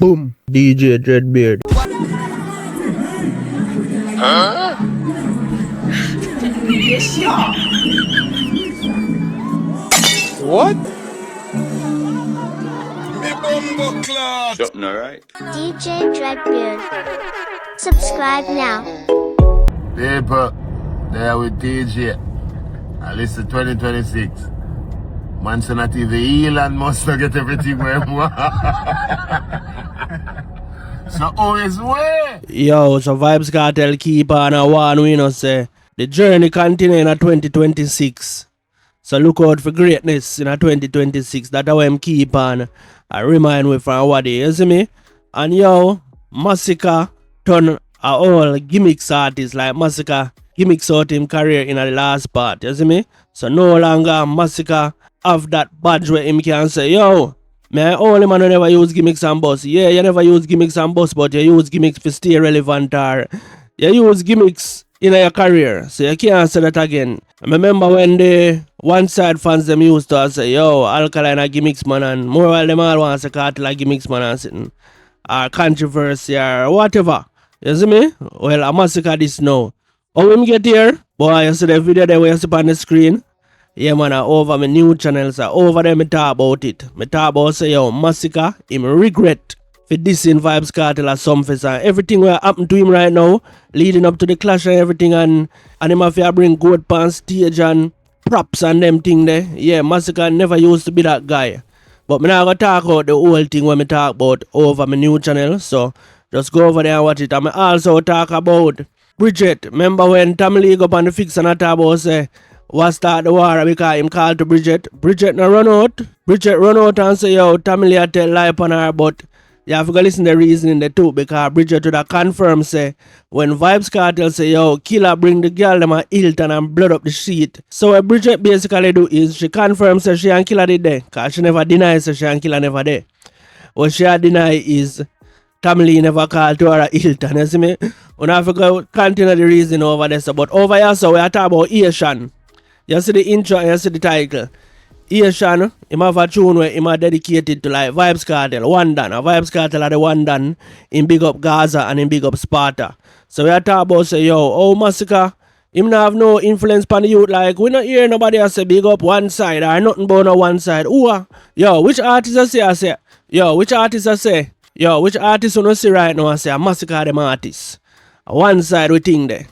Boom. DJ Dreadbeard. Huh? Yes, yeah. What? Something alright? DJ Dreadbeard. Subscribe now. People, there with DJ. I listen 2026. Mansion TV, Elon Musk get everything where he want. So always way. Yo, so Vybz Cartel keep on a one, we know say the journey continue in a 2026. So look out for greatness in a 2026. That's how I'm keep on. I remind we from what you see me. And yo, Masicka turn a all gimmicks artist like Masicka gimmicks out him career in the last part. You see me? So no longer Masicka have that badge where him can say, yo, man, only man who never use gimmicks and boss. Yeah, you never use gimmicks and boss, but you use gimmicks to stay relevant or you use gimmicks in your career. So you can't say that again. I remember when the one side fans them used to say, yo, Alkaline a gimmicks man, and more while them all want to say Cartel a gimmicks man and sitting or controversy or whatever. You see me? Well, I must look at this now. How him get here? Boy, you see the video there where you see on the screen? Yeah, man, over my new channels, over there, me talk about it. Me talk about say, yo, Masicka, him regret for dissing Vybz Cartel or something. Everything what happened to him right now, leading up to the clash and everything, and him have to bring goat pan stage and props and them thing there. Yeah, Masicka never used to be that guy. But me not gonna talk about the whole thing when me talk about over my new channel, so just go over there and watch it. And me also talk about Bridget. Remember when Tommy Lee go on the fix and I talk about say, what start the war because him called to Bridget. Bridget no run out. Bridget run out and say, yo, Tommy Lee tell lie upon her, but you have to go listen to the reasoning there too, because Bridget would have confirmed say, when Vybz Cartel say, yo, killer bring the girl them a Hilton and blood up the sheet. So what Bridget basically do is she confirms say she and killer did there, because she never denies say she and killer never there. What she deny is Tommy Lee never called to her a Hilton, you see me? We have to go continue the reason over there. So, but over here, so we are talking about ayetian. You see the intro and you see the title. Ayetian, him have a tune where him are dedicated to like Vybz Cartel, one done. Vybz Cartel are the one done in big up Gaza and in big up Sparta. So we are talking about say, yo, oh Masicka, him not have no influence on the youth. Like, we not hear nobody else say big up one side or nothing about no one side. Ooh, yo, which artist I say? Yo, which artist I say? Yo, which artist you no see right now I say? Masicka them artists. One side we think there.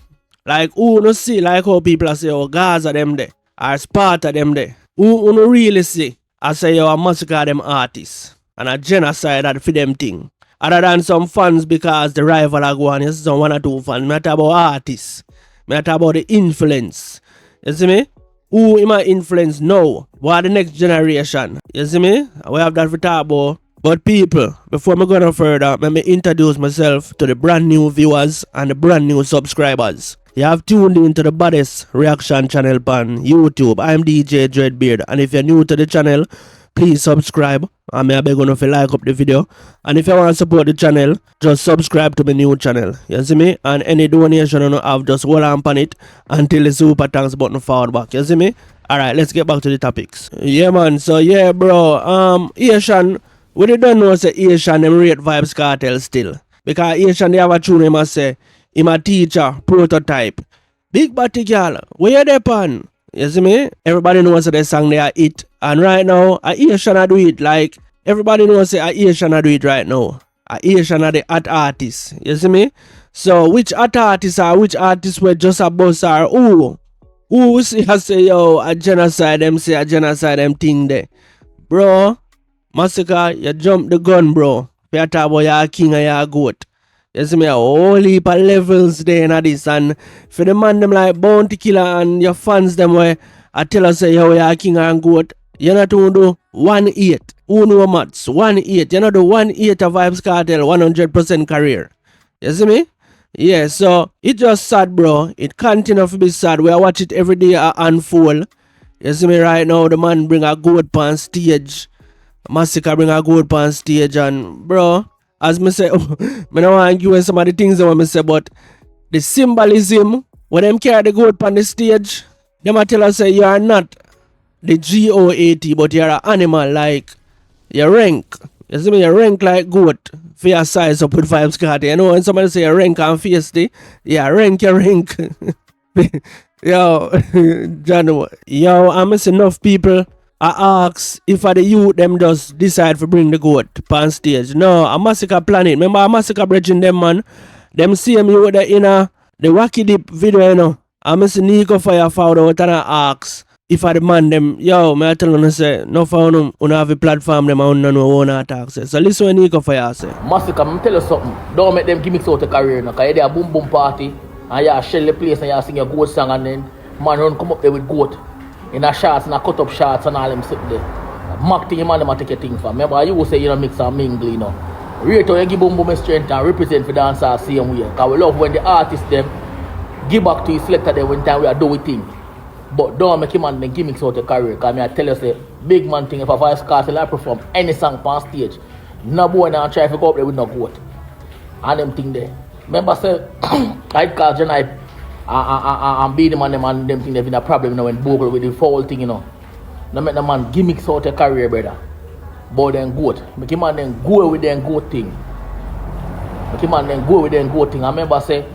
Like, who no see like how people say, oh, Gaza them there, or Sparta them there. Who no really see, I say, yo, Masicka them artists. And a genocide that for them thing. Other than some fans because the rival are going, you see some one or two fans. Me talk about artists. Me talk about the influence. You see me? Who in my influence now? What the next generation? You see me? We have that for talk about. But people, before me go no further, let me introduce myself to the brand new viewers and the brand new subscribers. You have tuned into the baddest reaction channel on YouTube. I'm DJ Dreadbeard, and if you're new to the channel, please subscribe. And I beg you to like up the video. And if you want to support the channel, just subscribe to my new channel. You see me? And any donation you have, just hold on on it until the super thanks button forward back. You see me? Alright, let's get back to the topics. Yeah man, so yeah bro, ayetian, we don't know say ayetian them rate Vybz Cartel still. Because ayetian they have a tune him say, him a teacher, prototype. Big body girl, where you there pan? You see me? Everybody knows that the song they are it. And right now, ayetian a do it. Like, everybody knows that ayetian a do it right now. Ayetian are the art artists. You see me? So, which art artists are which artists were just a boss are who see I say, yo, a genocide them say a genocide them thing there. Bro, Masicka, you jump the gun, bro. You talk about your king and your goat. You see me, a whole heap of levels there in this, and for the man them like Bounty Killer and your fans them where I tell us say, yo, you're king and goat, you're not going to do 1/8. Who know maths? 1/8. You're not do 1/8 of Vybz Cartel 100% career. You see me? Yeah, so it just sad, bro. It continue to be sad. We watch it every day unfold. You see me right now, the man bring a goat pan stage. Masicka bring a goat pan stage, and bro, as me say, me don't want to give you some of the things that me say, but the symbolism, when them carry the goat on the stage, them a tell us say you are not the GOAT, but you're an animal like your renk. You see me, your renk like goat. for your size up with Vybz Cartel. You know when somebody say renk and feisty, yeah, renk your renk. Yo, John, yo, I'm missing enough people. I ask if the youth them just decide to bring the goat on stage. No, a Masicka planet. Remember a Masicka bridging them man. Them same you the inner the wacky dip video, you know. I'm missing Nico Fire found out and I ask if the man them, yo, me I tell you say, no found them on have a platform them on no one attack say. So listen when Nico Fire say. Masicka, I'm tell you something. Don't make them gimmicks out of career now. Cause you there a boom boom party and you shell the place and you sing your goat song and then man run come up there with goat. In a shots and a cut up shots and all them sit there. Mock thing, man, them take your thing from. Remember, you say you don't mix and mingle, you know. Rate how you give boom boom strength and represent for dancehall same way. Because we love when the artists them give back to his selector them when time we are doing thing. But don't make him and then gimmicks out your career. Because I tell you, say, big man thing, if a Vybz Cartel I perform any song on stage, no boy now try to go up there with no goat. And them thing there. Remember, say, I call Janai. And be the man them and them thing they've been a problem, you know, when Bogle with the foul thing, you know. Now make the man gimmicks out your career, brother. But then goat. Make him man then go with them goat thing. Make him man then go with them goat thing. I remember say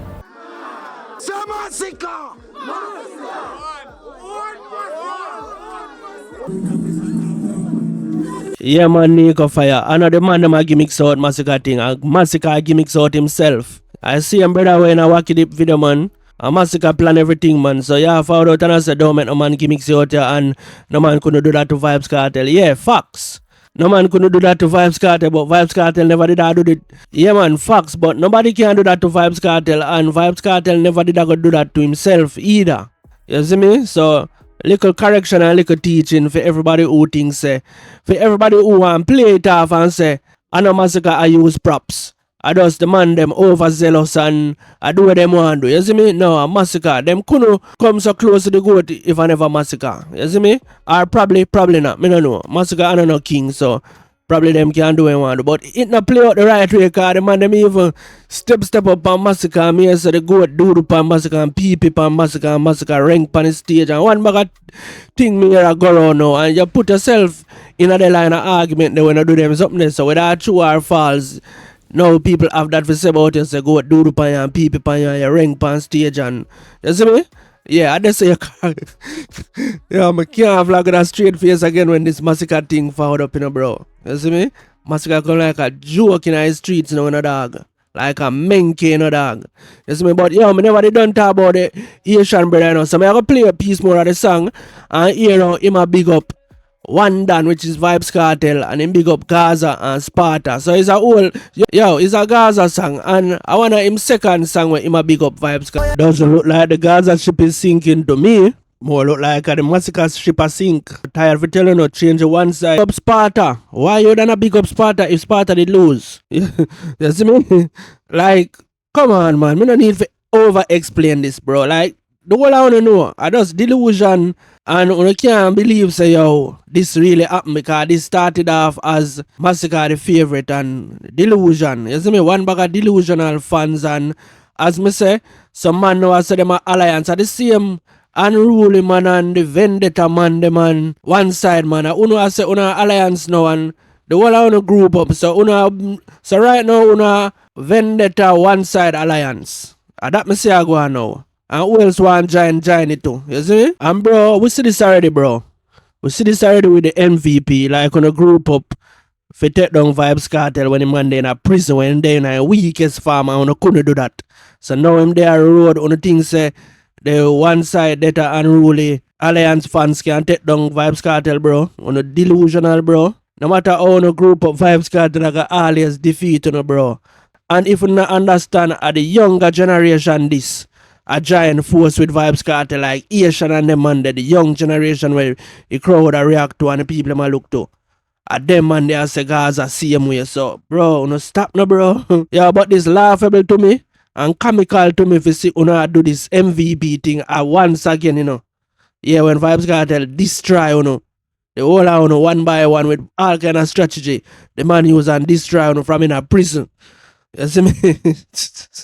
Masicka! Yeah man, Nico Fire. Another man them a gimmicks out Masicka thing. Masicka gimmicks out himself. I see him brother when I wacky dip video man. A Masicka plan everything, man. So yeah, I found out and I said, don't make no man gimmicks out here and no man couldn't do that to Vybz Cartel. Yeah, facts. No man couldn't do that to Vybz Cartel, but Vybz Cartel never did that do it. Yeah man, facts, but nobody can do that to Vybz Cartel and Vybz Cartel never did do that to himself either. You see me? So little correction and little teaching for everybody who thinks for everybody who want play it off and say, I know Masicka I use props. I just demand them overzealous and I do what them want to do. You see me? No, a Masicka. Them couldn't come so close to the goat if I never Masicka. You see me? Or probably not. Me don't know. Masicka I don't know king, so probably them can do what they want to do. But it not play out the right way because the man them even step up on Masicka and me say the goat do on Masicka and pee on Masicka and Masicka rank on the stage and one bag of thing me here a go around now and you put yourself in the line of argument they when you do them something there. So whether true or false, now people have that to say about you, say go do pan and pee pan and you rank pan stage and you see me? Yeah, I just say you can't. Yeah, I can't flag with a straight face again when this Masicka thing found up, you know, bro. You see me? Masicka come like a joke in the streets, you know, in a dog. Like a menke in a dog. You see me? But yo, me never did done talk about the Asian brother, you know. So I'm going to play a piece more of the song and you know, him a big up one done, which is Vybz Cartel, and him big up Gaza and Sparta. So it's a whole, yo, it's a Gaza song, and I wanna him second song where him a big up Vybz Cartel. Doesn't look like the Gaza ship is sinking to me. More look like the Masicka ship a sink. Tired of telling you change one side. Up Sparta. Why you done a big up Sparta if Sparta did lose? You see me? Like, come on man, me no need to over explain this, bro. Like, the whole I wanna know, I just delusion. And you can't believe, say, yo, this really happened because this started off as Masicka the favorite and delusion. You see me? One bag of delusional fans and as me say, some man now say them alliance are the same unruly man and the vendetta man, the man, one side man. Uno say una alliance now and the whole of una group up. So right now una vendetta one side alliance. And that me say I go on now. And who else want join it too? You see? And bro, we see this already, bro. We see this already with the MVP, like on a group up for take down Vybz Cartel when him man in a prison, when they in a weakest farm and couldn't do that. So now him there road on the thing say the one side that are unruly alliance fans can take down Vybz Cartel, bro. On a delusional, bro. No matter how on a group of Vybz Cartel I got always defeat, you know, bro. And if you not understand the younger generation this a giant force with Vybz Cartel like Asian and them man, the young generation where the crowd a react to and the people them a look to. And them man they a say Gaza same way. So bro, no stop no bro. Yeah, but this laughable to me and comical to me if you see una do this MVP thing once again, you know. Yeah, when Vybz Cartel destroy, you know. The whole of one by one with all kind of strategy. The man use and destroy, you know, from in a prison. You see me?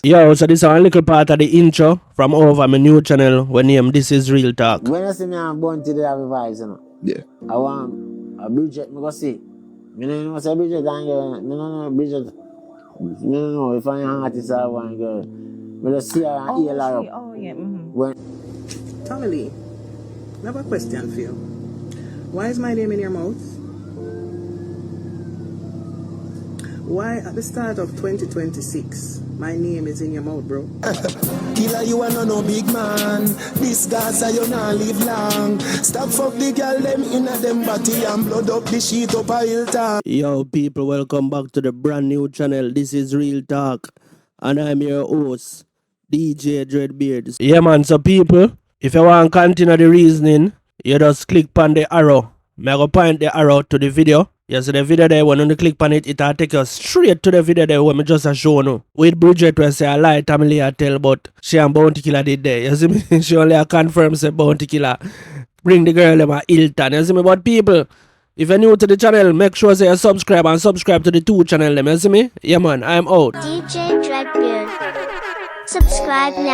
Yo, so this is a little part of the intro from over my new channel when name This Is Real Talk. When you see me, I'm born today, I have vibes, you know. Yeah. I want a bridget, me go see. Me know say bridget, and you know bridget. You know, if I'm an artist or one girl, I just see her and hear her up. Oh, yeah. Mm-hmm. When Tommy Lee, I have a question for you. Why is my name in your mouth? Why at the start of 2026, my name is in your mouth, bro? Killer, you are no big man. This gaza, you not live long. Stop fuck the girl, them in a them body and blood up the sheet up a Hilton. Yo, people, welcome back to the brand new channel. This is Real Talk, and I'm your host, DJ Dreadbeard. Yeah, man, so people, if you want to continue the reasoning, you just click on the arrow. I go point the arrow to the video. You see the video there, when you click on it, it'll take you straight to the video there when I just show you. With Bridget, we say I lie, Tamily I tell, but she and Bounty Killer did there. You see me? She only confirm say Bounty Killer bring the girl in my Hilton. You see me? But people, if you're new to the channel, make sure say you subscribe and subscribe to the two channel them. You see me? Yeah man, I'm out. DJ Dreadbeard. Subscribe now.